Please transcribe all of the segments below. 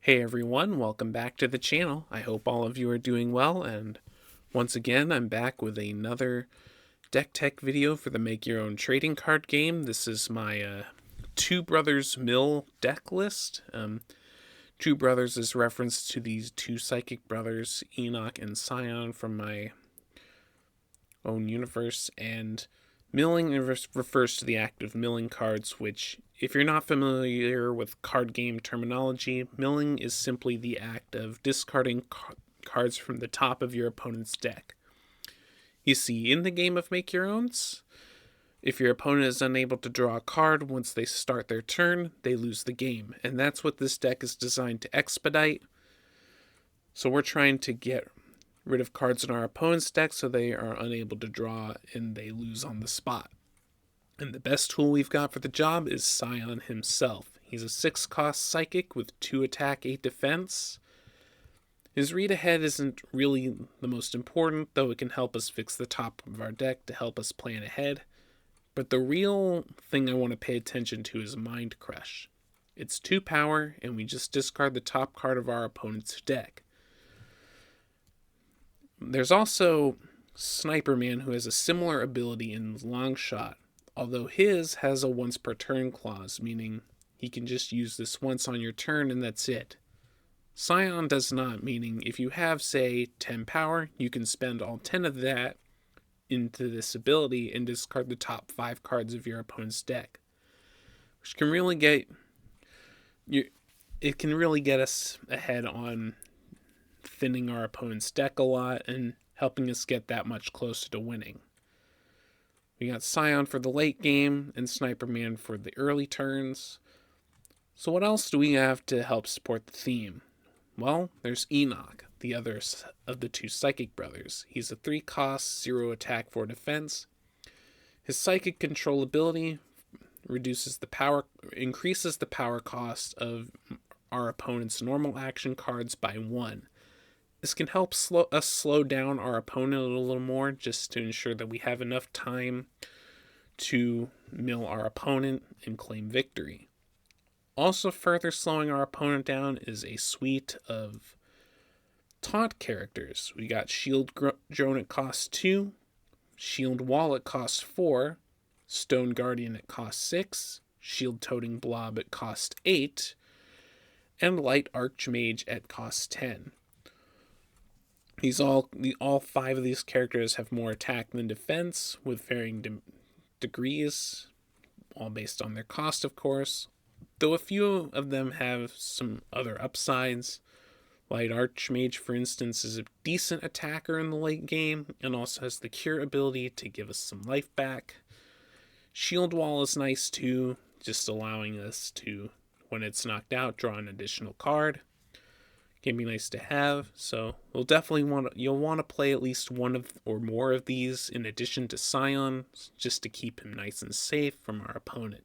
Hey everyone, welcome back to the channel. I hope all of you are doing well, and once again I'm back with another deck tech video for the Make Your Own Trading Card game. This is my Two Brothers Mill deck list. Two Brothers is reference to these two psychic brothers, Enoch and Scion, from my own universe, and milling refers to the act of milling cards, which, if you're not familiar with card game terminology, milling is simply the act of discarding cards from the top of your opponent's deck. You see, in the game of Make Your Owns, if your opponent is unable to draw a card once they start their turn, they lose the game, and that's what this deck is designed to expedite. So we're trying to get rid of cards in our opponent's deck so they are unable to draw and they lose on the spot. And the best tool we've got for the job is Scion himself. He's a 6-cost psychic with 2 attack, 8 defense. His read ahead isn't really the most important, though it can help us fix the top of our deck to help us plan ahead. But the real thing I want to pay attention to is Mind Crush. It's 2 power, and we just discard the top card of our opponent's deck. There's also Sniper Man, who has a similar ability in Long Shot, although his has a once per turn clause, meaning he can just use this once on your turn and that's it. Scion does not, meaning if you have, say, 10 power, you can spend all 10 of that into this ability and discard the top 5 cards of your opponent's deck, which can really get us ahead on thinning our opponent's deck a lot and helping us get that much closer to winning. We got Scion for the late game and Sniper Man for the early turns. So what else do we have to help support the theme? Well, there's Enoch, the other of the two psychic brothers. He's a 3-cost, 0 attack, 4 defense. His psychic control ability increases the power cost of our opponent's normal action cards by 1. This can help slow down our opponent a little more, just to ensure that we have enough time to mill our opponent and claim victory. Also further slowing our opponent down is a suite of taunt characters. We got Shield Drone at cost 2, Shield Wall at cost 4, Stone Guardian at cost 6, Shield Toting Blob at cost 8, and Light Archmage at cost 10. All 5 of these characters have more attack than defense, with varying degrees, all based on their cost, of course. Though a few of them have some other upsides. Light Archmage, for instance, is a decent attacker in the late game, and also has the Cure ability to give us some life back. Shield Wall is nice too, just allowing us to, when it's knocked out, draw an additional card. Can be nice to have, so you'll want to play at least one of or more of these in addition to Scion, just to keep him nice and safe from our opponent.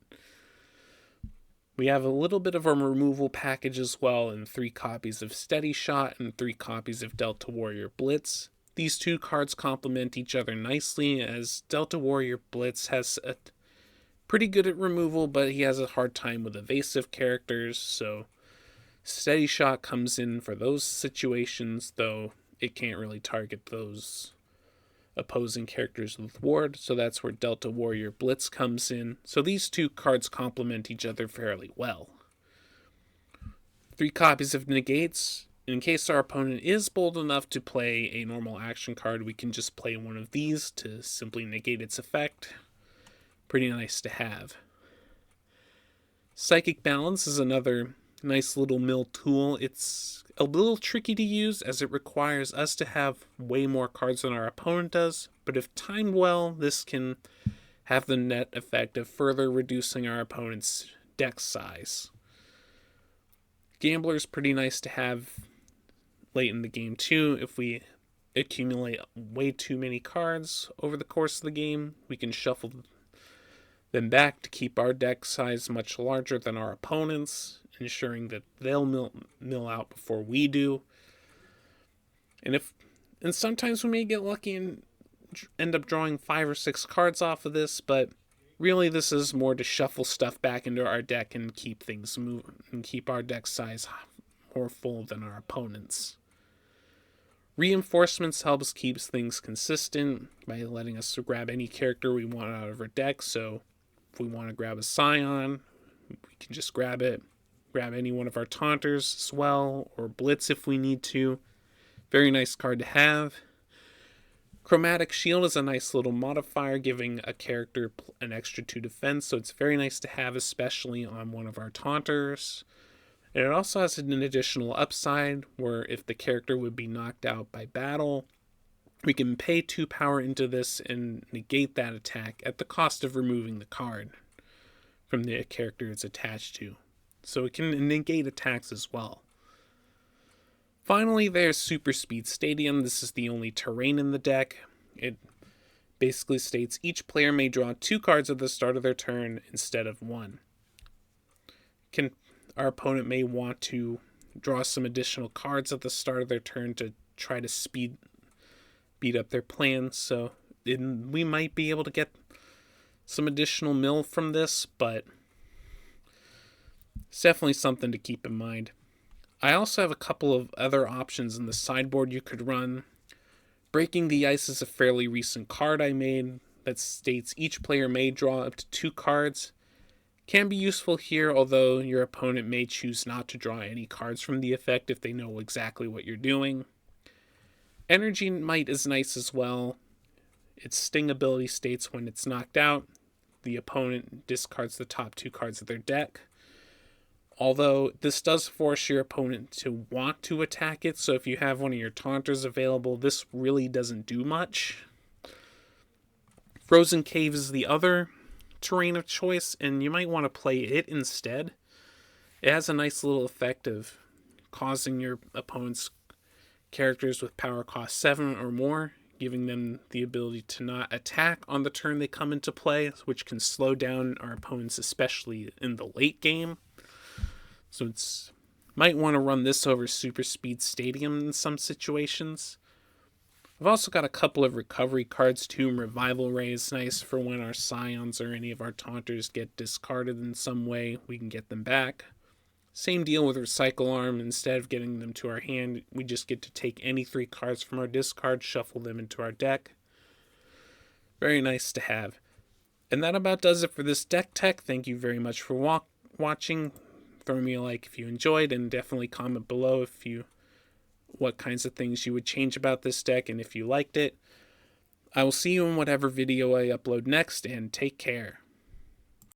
We have a little bit of a removal package as well, in 3 copies of Steady Shot and 3 copies of Delta Warrior Blitz. These 2 cards complement each other nicely, as Delta Warrior Blitz has a pretty good at removal, but he has a hard time with evasive characters, so Steady Shot comes in for those situations, though it can't really target those opposing characters with Ward, so that's where Delta Warrior Blitz comes in. So these 2 cards complement each other fairly well. 3 copies of Negates. In case our opponent is bold enough to play a normal action card, we can just play one of these to simply negate its effect. Pretty nice to have. Psychic Balance is another nice little mill tool. It's a little tricky to use, as it requires us to have way more cards than our opponent does, but if timed well, this can have the net effect of further reducing our opponent's deck size. Gambler's pretty nice to have late in the game too. If we accumulate way too many cards over the course of the game, we can shuffle them back to keep our deck size much larger than our opponent's, ensuring that they'll mill out before we do. And sometimes we may get lucky and end up drawing 5 or 6 cards off of this, but really this is more to shuffle stuff back into our deck and keep things moving and keep our deck size powerful than our opponents. Reinforcements helps keeps things consistent by letting us grab any character we want out of our deck. So if we want to grab a Scion, we can just grab it. Grab any one of our Taunters as well, or Blitz if we need to. Very nice card to have. Chromatic Shield is a nice little modifier, giving a character an extra 2 defense, so it's very nice to have, especially on one of our Taunters. And it also has an additional upside, where if the character would be knocked out by battle, we can pay 2 power into this and negate that attack at the cost of removing the card from the character it's attached to. So it can negate attacks as well. Finally, there's Super Speed Stadium. This is the only terrain in the deck. It basically states each player may draw 2 cards at the start of their turn instead of 1. Our opponent may want to draw some additional cards at the start of their turn to try to speed up their plans. So we might be able to get some additional mill from this, but it's definitely something to keep in mind. I also have a couple of other options in the sideboard you could run. Breaking the Ice is a fairly recent card I made that states each player may draw up to 2 cards. Can be useful here, although your opponent may choose not to draw any cards from the effect if they know exactly what you're doing. Energy Might is nice as well. Its sting ability states when it's knocked out, the opponent discards the top 2 cards of their deck. Although this does force your opponent to want to attack it, so if you have one of your Taunters available, this really doesn't do much. Frozen Cave is the other terrain of choice, and you might want to play it instead. It has a nice little effect of causing your opponent's characters with power cost 7 or more, giving them the ability to not attack on the turn they come into play, which can slow down our opponents, especially in the late game. So might want to run this over Super Speed Stadium in some situations. I've also got a couple of recovery cards too. Revival Ray is nice for when our Scions or any of our Taunters get discarded in some way, we can get them back. Same deal with Recycle Arm. Instead of getting them to our hand, we just get to take any 3 cards from our discard, shuffle them into our deck. Very nice to have. And that about does it for this deck tech. Thank you very much for watching. Throw me a like if you enjoyed, and definitely comment below what kinds of things you would change about this deck and if you liked it. I will see you in whatever video I upload next, and take care.